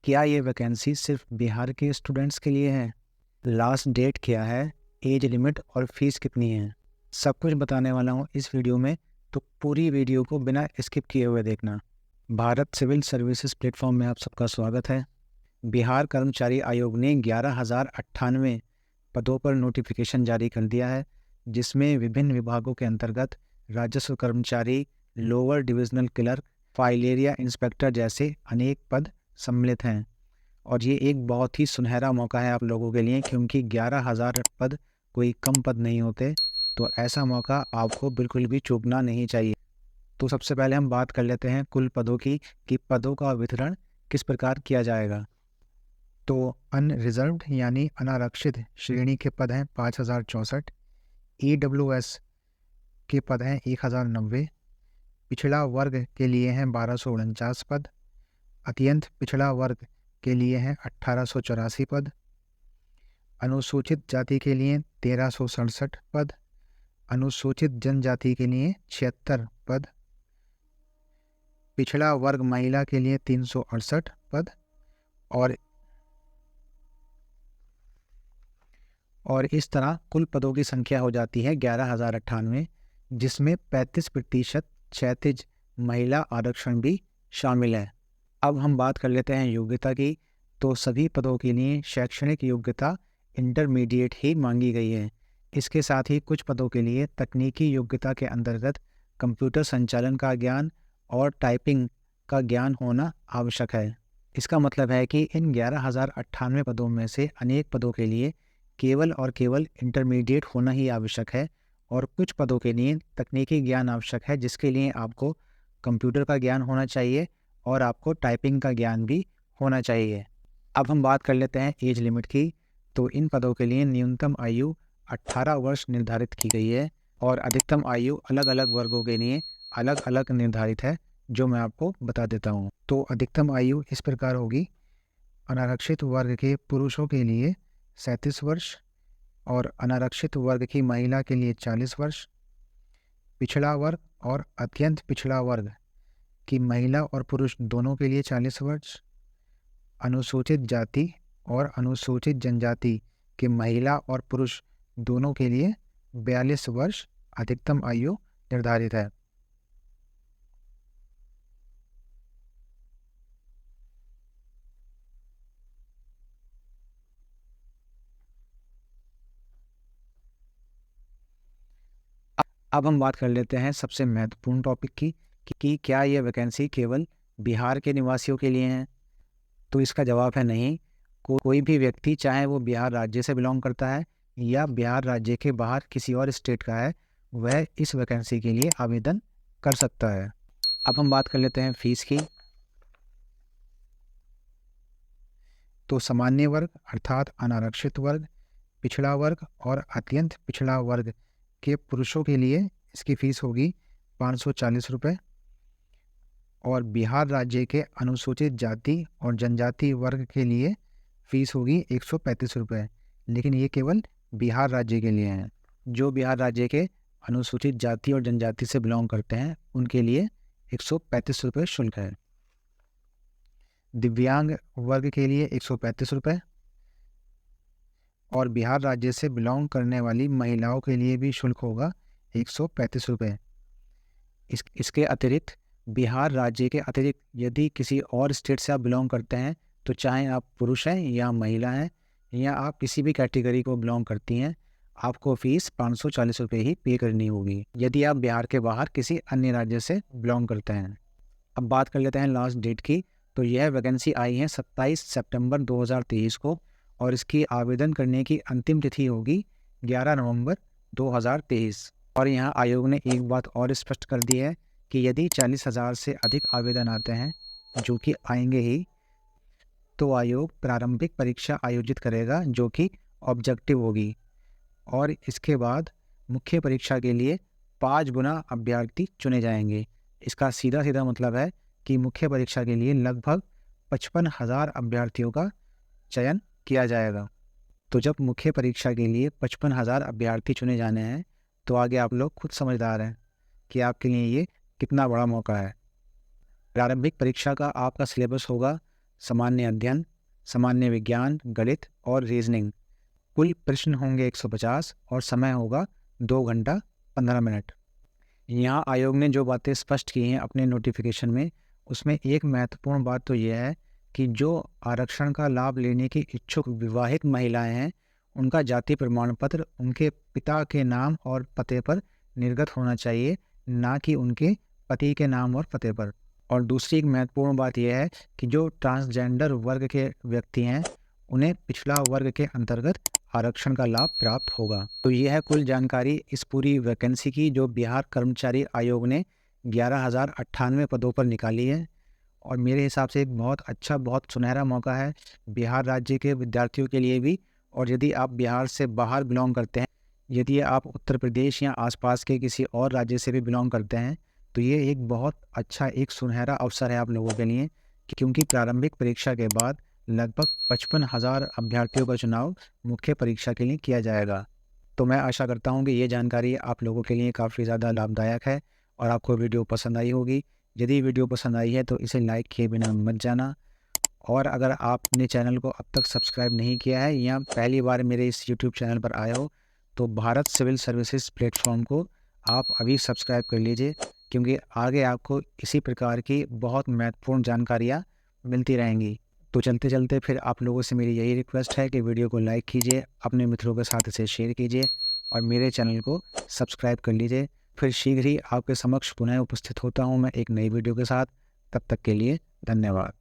क्या ये वैकेंसी सिर्फ बिहार के स्टूडेंट्स के लिए है? लास्ट डेट क्या है, एज लिमिट और फीस कितनी है? सब कुछ बताने वाला हूँ इस वीडियो में, तो पूरी वीडियो को बिना स्किप किए हुए देखना। भारत सिविल सर्विसेज प्लेटफॉर्म में आप सबका स्वागत है। बिहार कर्मचारी आयोग ने 11,098 पदों पर नोटिफिकेशन जारी कर दिया है, जिसमें विभिन्न विभागों के अंतर्गत राजस्व कर्मचारी, lower divisional clerk, file area inspector जैसे अनेक पद सम्मिलित हैं। और ये एक बहुत ही सुनहरा मौका है आप लोगों के लिए, क्योंकि 11,000 पद कोई कम पद नहीं होते। तो ऐसा मौका आपको बिल्कुल भी चूकना नहीं चाहिए। तो सबसे पहले हम बात कर लेते हैं कुल पदों की, कि पदों का वितरण किस प्रकार किया जाएगा। तो अनरिजर्व्ड यानी अनारक्षित श्रेणी के पद हैं 5,064, EWS के पद हैं 1,090, पिछड़ा वर्ग के लिए हैं 1,249 पद, अत्यंत पिछड़ा वर्ग के लिए हैं 1,884 पद, अनुसूचित जाति के लिए 1,367 पद, अनुसूचित जनजाति के लिए 76 पद, पिछड़ा वर्ग महिला के लिए 368 पद और इस तरह कुल पदों की संख्या हो जाती है 11,098, जिसमें 35% क्षैतिज महिला आरक्षण भी शामिल है। अब हम बात कर लेते हैं योग्यता की। तो सभी पदों के लिए शैक्षणिक योग्यता इंटरमीडिएट ही मांगी गई है। इसके साथ ही कुछ पदों के लिए तकनीकी योग्यता के अंतर्गत कंप्यूटर संचालन का ज्ञान और टाइपिंग का ज्ञान होना आवश्यक है। इसका मतलब है कि इन 11,098 पदों में से अनेक पदों के लिए केवल और केवल इंटरमीडिएट होना ही आवश्यक है, और कुछ पदों के लिए तकनीकी ज्ञान आवश्यक है, जिसके लिए आपको कंप्यूटर का ज्ञान होना चाहिए और आपको टाइपिंग का ज्ञान भी होना चाहिए। अब हम बात कर लेते हैं एज लिमिट की। तो इन पदों के लिए न्यूनतम आयु 18 वर्ष निर्धारित की गई है, और अधिकतम आयु अलग अलग वर्गों के लिए अलग अलग निर्धारित है, जो मैं आपको बता देता हूँ। तो अधिकतम आयु इस प्रकार होगी: अनारक्षित वर्ग के पुरुषों के लिए 37 वर्ष, और अनारक्षित वर्ग की महिला के लिए 40 वर्ष, पिछड़ा वर्ग और अत्यंत पिछड़ा वर्ग की महिला और पुरुष दोनों के लिए 40 वर्ष, अनुसूचित जाति और अनुसूचित जनजाति के महिला और पुरुष दोनों के लिए 42 वर्ष अधिकतम आयु निर्धारित है। अब हम बात कर लेते हैं सबसे महत्वपूर्ण टॉपिक की, कि क्या यह वैकेंसी केवल बिहार के निवासियों के लिए है। तो इसका जवाब है नहीं। कोई भी व्यक्ति, चाहे वो बिहार राज्य से बिलोंग करता है या बिहार राज्य के बाहर किसी और स्टेट का है, वह इस वैकेंसी के लिए आवेदन कर सकता है। अब हम बात कर लेते हैं फीस की। तो सामान्य वर्ग अर्थात अनारक्षित वर्ग, पिछड़ा वर्ग और अत्यंत पिछड़ा वर्ग के पुरुषों के लिए इसकी फीस होगी 540 रुपये, और बिहार राज्य के अनुसूचित जाति और जनजाति वर्ग के लिए फीस होगी 135 रुपये। लेकिन ये केवल बिहार राज्य के लिए हैं। जो बिहार राज्य के अनुसूचित जाति और जनजाति से बिलोंग करते हैं, उनके लिए 135 रुपये शुल्क है। दिव्यांग वर्ग के लिए 135 रुपये, और बिहार राज्य से बिलोंग करने वाली महिलाओं के लिए भी शुल्क होगा 135 रुपये। इसके अतिरिक्त बिहार राज्य के अतिरिक्त यदि किसी और स्टेट से आप बिलोंग करते हैं, तो चाहे आप पुरुष हैं या महिला हैं या आप किसी भी कैटेगरी को बिलोंग करती हैं, आपको फीस 540 रुपये ही पे करनी होगी, यदि आप बिहार के बाहर किसी अन्य राज्य से बिलोंग करते हैं। अब बात कर लेते हैं लास्ट डेट की। तो यह वैकेंसी आई है 27 सितंबर 2023 को, और इसकी आवेदन करने की अंतिम तिथि होगी 11 नवंबर 2023। और यहाँ आयोग ने एक बात और स्पष्ट कर दी है कि यदि 40,000 से अधिक आवेदन आते हैं, जो कि आएंगे ही, तो आयोग प्रारंभिक परीक्षा आयोजित करेगा, जो कि ऑब्जेक्टिव होगी, और इसके बाद मुख्य परीक्षा के लिए 5 गुना अभ्यर्थी चुने जाएंगे। इसका सीधा सीधा मतलब है कि मुख्य परीक्षा के लिए लगभग 55,000 अभ्यर्थियों का चयन किया जाएगा। तो जब मुख्य परीक्षा के लिए 55,000 अभ्यर्थी चुने जाने हैं, तो आगे आप लोग खुद समझदार हैं कि आपके लिए ये कितना बड़ा मौका है। प्रारंभिक परीक्षा का आपका सिलेबस होगा सामान्य अध्ययन, सामान्य विज्ञान, गणित और रीजनिंग। कुल प्रश्न होंगे 150 और समय होगा 2 घंटा 15 मिनट। यहाँ आयोग ने जो बातें स्पष्ट की हैं अपने नोटिफिकेशन में, उसमें एक महत्वपूर्ण बात तो यह है कि जो आरक्षण का लाभ लेने की इच्छुक विवाहित महिलाएं हैं, उनका जाति प्रमाण पत्र उनके पिता के नाम और पते पर निर्गत होना चाहिए, ना कि उनके पति के नाम और पते पर। और दूसरी एक महत्वपूर्ण बात यह है कि जो ट्रांसजेंडर वर्ग के व्यक्ति हैं, उन्हें पिछड़ा वर्ग के अंतर्गत आरक्षण का लाभ प्राप्त होगा। तो यह है कुल जानकारी इस पूरी वैकेंसी की जो बिहार कर्मचारी आयोग ने 11,098 पदों पर निकाली है। और मेरे हिसाब से एक बहुत अच्छा, बहुत सुनहरा मौका है बिहार राज्य के विद्यार्थियों के लिए भी। और यदि आप बिहार से बाहर बिलोंग करते हैं, यदि आप उत्तर प्रदेश या आसपास के किसी और राज्य से भी बिलोंग करते हैं, तो ये एक बहुत अच्छा, एक सुनहरा अवसर है आप लोगों के लिए, क्योंकि प्रारंभिक परीक्षा के बाद लगभग 55,000 अभ्यर्थियों का चुनाव मुख्य परीक्षा के लिए किया जाएगा। तो मैं आशा करता हूँ कि ये जानकारी आप लोगों के लिए काफ़ी ज़्यादा लाभदायक है और आपको वीडियो पसंद आई होगी। यदि वीडियो पसंद आई है तो इसे लाइक किए बिना मत जाना। और अगर आपने चैनल को अब तक सब्सक्राइब नहीं किया है या पहली बार मेरे इस यूट्यूब चैनल पर आए हो, तो भारत सिविल सर्विसेज प्लेटफॉर्म को आप अभी सब्सक्राइब कर लीजिए, क्योंकि आगे आपको इसी प्रकार की बहुत महत्वपूर्ण जानकारियाँ मिलती रहेंगी। तो चलते चलते फिर आप लोगों से मेरी यही रिक्वेस्ट है कि वीडियो को लाइक कीजिए, अपने मित्रों के साथ इसे शेयर कीजिए और मेरे चैनल को सब्सक्राइब कर लीजिए। फिर शीघ्र ही आपके समक्ष पुनः उपस्थित होता हूँ मैं एक नई वीडियो के साथ। तब तक के लिए धन्यवाद।